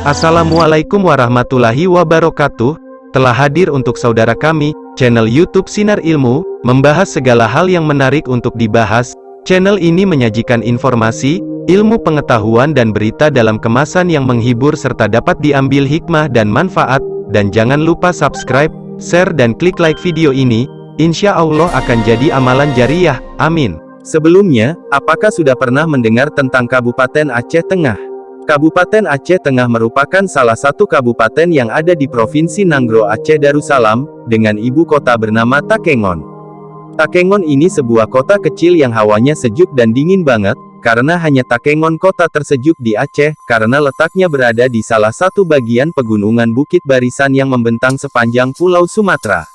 Assalamualaikum warahmatullahi wabarakatuh. Telah hadir untuk saudara kami, channel YouTube Sinar Ilmu, membahas segala hal yang menarik untuk dibahas. Channel ini menyajikan informasi, ilmu pengetahuan dan berita dalam kemasan yang menghibur serta dapat diambil hikmah dan manfaat. Dan jangan lupa subscribe, share dan klik like video ini. Insya Allah akan jadi amalan jariah. Amin. Sebelumnya, apakah sudah pernah mendengar tentang Kabupaten Aceh Tengah? Kabupaten Aceh Tengah merupakan salah satu kabupaten yang ada di Provinsi Nanggro Aceh Darussalam, dengan ibu kota bernama Takengon. Takengon ini sebuah kota kecil yang hawanya sejuk dan dingin banget, karena hanya Takengon kota tersejuk di Aceh, karena letaknya berada di salah satu bagian pegunungan Bukit Barisan yang membentang sepanjang Pulau Sumatera.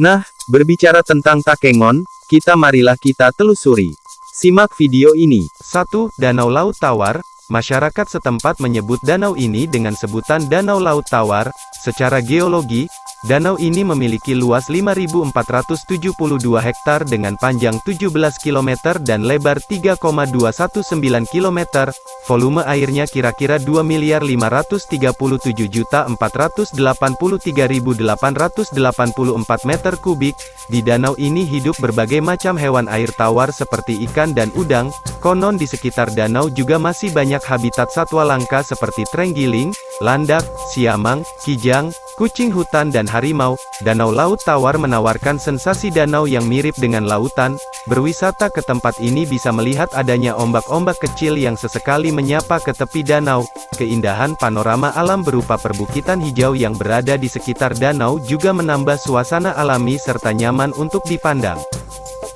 Nah, berbicara tentang Takengon, marilah kita telusuri. Simak video ini. 1. Danau Laut Tawar. Masyarakat setempat menyebut danau ini dengan sebutan Danau Laut Tawar. Secara geologi, danau ini memiliki luas 5.472 hektar dengan panjang 17 km dan lebar 3,219 km. Volume airnya kira-kira 2.537.483.884 meter kubik. Di danau ini hidup berbagai macam hewan air tawar seperti ikan dan udang. Konon di sekitar danau juga masih banyak habitat satwa langka seperti terenggiling, landak, siamang, kijang, kucing hutan dan harimau. Danau Laut Tawar menawarkan sensasi danau yang mirip dengan lautan. Berwisata ke tempat ini bisa melihat adanya ombak-ombak kecil yang sesekali menyapa ke tepi danau. Keindahan panorama alam berupa perbukitan hijau yang berada di sekitar danau juga menambah suasana alami serta nyaman untuk dipandang.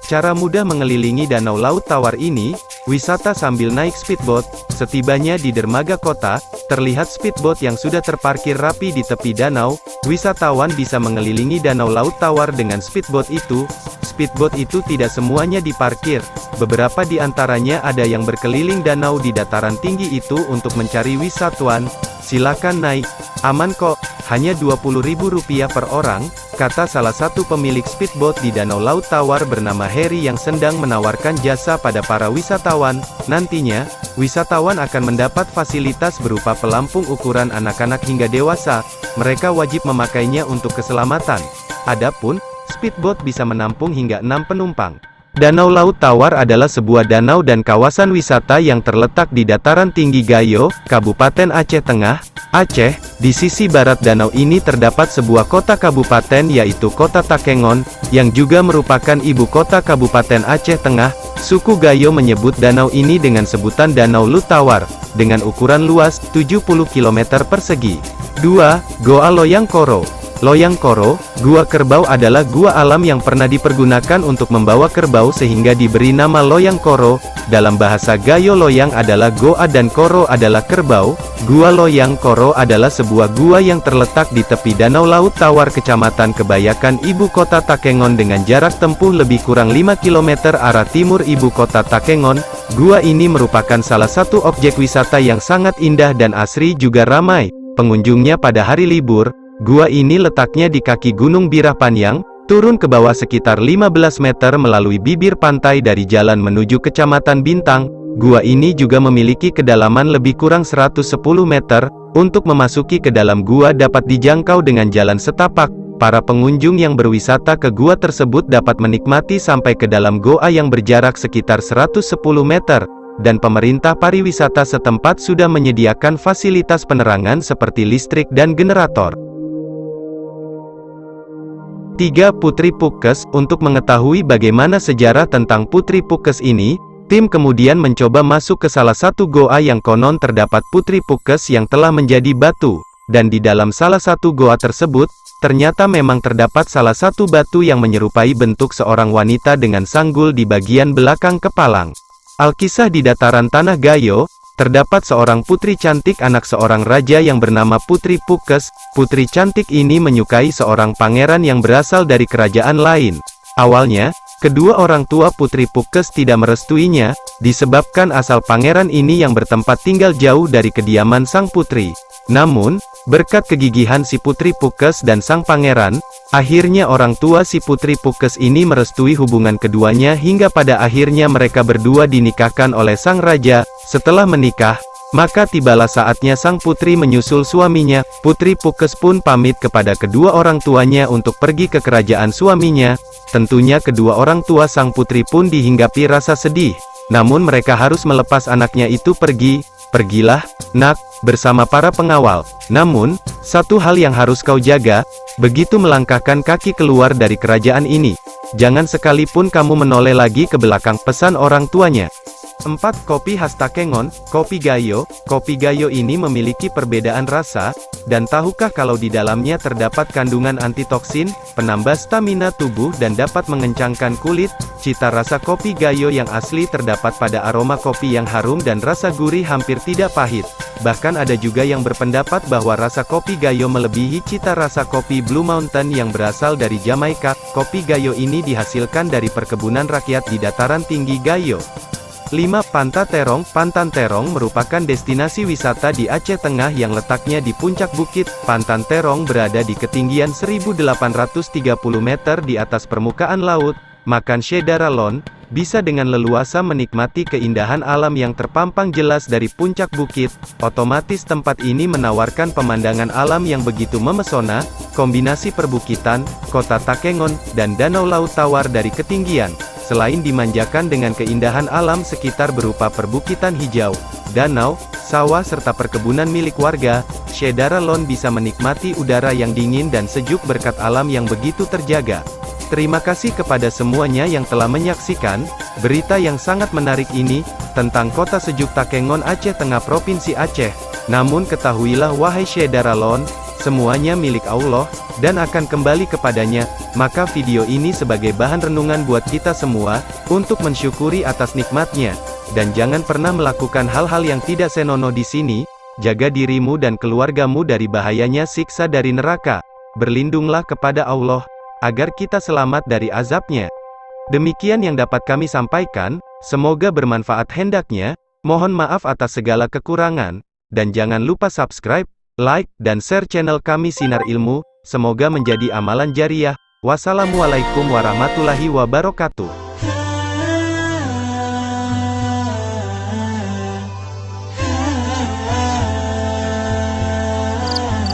Cara mudah mengelilingi Danau Laut Tawar ini, wisata sambil naik speedboat. Setibanya di dermaga kota, terlihat speedboat yang sudah terparkir rapi di tepi danau. Wisatawan bisa mengelilingi Danau Laut Tawar dengan speedboat itu. Speedboat itu tidak semuanya diparkir. Beberapa di antaranya ada yang berkeliling danau di dataran tinggi itu untuk mencari wisatawan. Silakan naik, aman kok, hanya Rp20.000 per orang, kata salah satu pemilik speedboat di Danau Laut Tawar bernama Harry yang sedang menawarkan jasa pada para wisatawan. Nantinya, wisatawan akan mendapat fasilitas berupa pelampung ukuran anak-anak hingga dewasa. Mereka wajib memakainya untuk keselamatan. Adapun, speedboat bisa menampung hingga 6 penumpang. Danau Laut Tawar adalah sebuah danau dan kawasan wisata yang terletak di dataran tinggi Gayo, Kabupaten Aceh Tengah, Aceh. Di sisi barat danau ini terdapat sebuah kota kabupaten yaitu Kota Takengon, yang juga merupakan ibu kota Kabupaten Aceh Tengah. Suku Gayo menyebut danau ini dengan sebutan Danau Laut Tawar, dengan ukuran luas 70 km persegi. 2. Goa Loyang Koro. Loyang Koro, Gua Kerbau adalah gua alam yang pernah dipergunakan untuk membawa kerbau sehingga diberi nama Loyang Koro. Dalam bahasa Gayo Loyang adalah goa dan Koro adalah kerbau. Gua Loyang Koro adalah sebuah gua yang terletak di tepi Danau Laut Tawar Kecamatan Kebayakan ibu kota Takengon dengan jarak tempuh lebih kurang 5 km arah timur ibu kota Takengon. Gua ini merupakan salah satu objek wisata yang sangat indah dan asri juga ramai pengunjungnya pada hari libur. Gua ini letaknya di kaki Gunung Birah Panyang, turun ke bawah sekitar 15 meter melalui bibir pantai dari jalan menuju Kecamatan Bintang. Gua ini juga memiliki kedalaman lebih kurang 110 meter. Untuk memasuki ke dalam gua dapat dijangkau dengan jalan setapak. Para pengunjung yang berwisata ke gua tersebut dapat menikmati sampai ke dalam goa yang berjarak sekitar 110 meter. Dan pemerintah pariwisata setempat sudah menyediakan fasilitas penerangan seperti listrik dan generator. 3. Putri Pukes. Untuk mengetahui bagaimana sejarah tentang Putri Pukes ini, tim kemudian mencoba masuk ke salah satu goa yang konon terdapat Putri Pukes yang telah menjadi batu. Dan di dalam salah satu goa tersebut, ternyata memang terdapat salah satu batu yang menyerupai bentuk seorang wanita dengan sanggul di bagian belakang kepalang. Alkisah di dataran tanah Gayo, terdapat seorang putri cantik anak seorang raja yang bernama Putri Pukes. Putri cantik ini menyukai seorang pangeran yang berasal dari kerajaan lain. Awalnya, kedua orang tua Putri Pukes tidak merestuinya, disebabkan asal pangeran ini yang bertempat tinggal jauh dari kediaman sang putri. Namun, berkat kegigihan si Putri Pukes dan sang pangeran, akhirnya orang tua si Putri Pukes ini merestui hubungan keduanya hingga pada akhirnya mereka berdua dinikahkan oleh sang raja. Setelah menikah, Maka tibalah saatnya sang putri menyusul suaminya. Putri Pukes pun pamit kepada kedua orang tuanya untuk pergi ke kerajaan suaminya. Tentunya kedua orang tua sang putri pun dihinggapi rasa sedih. Namun mereka harus melepas anaknya itu pergi. Pergilah, nak, bersama para pengawal. Namun, satu hal yang harus kau jaga, begitu melangkahkan kaki keluar dari kerajaan ini, jangan sekalipun kamu menoleh lagi ke belakang, pesan orang tuanya. 4. Kopi khas Takengon, Kopi Gayo. Kopi Gayo ini memiliki perbedaan rasa, dan tahukah kalau di dalamnya terdapat kandungan antitoksin, penambah stamina tubuh dan dapat mengencangkan kulit. Cita rasa Kopi Gayo yang asli terdapat pada aroma kopi yang harum dan rasa gurih hampir tidak pahit. Bahkan ada juga yang berpendapat bahwa rasa Kopi Gayo melebihi cita rasa kopi Blue Mountain yang berasal dari Jamaika. Kopi Gayo ini dihasilkan dari perkebunan rakyat di dataran tinggi Gayo. 5. Pantan Terong. Pantan Terong merupakan destinasi wisata di Aceh Tengah yang letaknya di puncak bukit. Pantan Terong berada di ketinggian 1830 meter di atas permukaan laut. Makan Shedaralon, bisa dengan leluasa menikmati keindahan alam yang terpampang jelas dari puncak bukit. Otomatis tempat ini menawarkan pemandangan alam yang begitu memesona, kombinasi perbukitan, kota Takengon, dan danau laut tawar dari ketinggian. Selain dimanjakan dengan keindahan alam sekitar berupa perbukitan hijau, danau, sawah serta perkebunan milik warga, Shedaralon bisa menikmati udara yang dingin dan sejuk berkat alam yang begitu terjaga. Terima kasih kepada semuanya yang telah menyaksikan berita yang sangat menarik ini tentang kota sejuk Takengon Aceh Tengah Provinsi Aceh. Namun ketahuilah wahai Shedaralon, semuanya milik Allah, dan akan kembali kepadanya. Maka video ini sebagai bahan renungan buat kita semua, untuk mensyukuri atas nikmatnya. Dan jangan pernah melakukan hal-hal yang tidak senonoh di sini. Jaga dirimu dan keluargamu dari bahayanya siksa dari neraka. Berlindunglah kepada Allah, agar kita selamat dari azabnya. Demikian yang dapat kami sampaikan, semoga bermanfaat hendaknya. Mohon maaf atas segala kekurangan, dan jangan lupa subscribe, like, dan share channel kami Sinar Ilmu, semoga menjadi amalan jariah. Wassalamualaikum warahmatullahi wabarakatuh.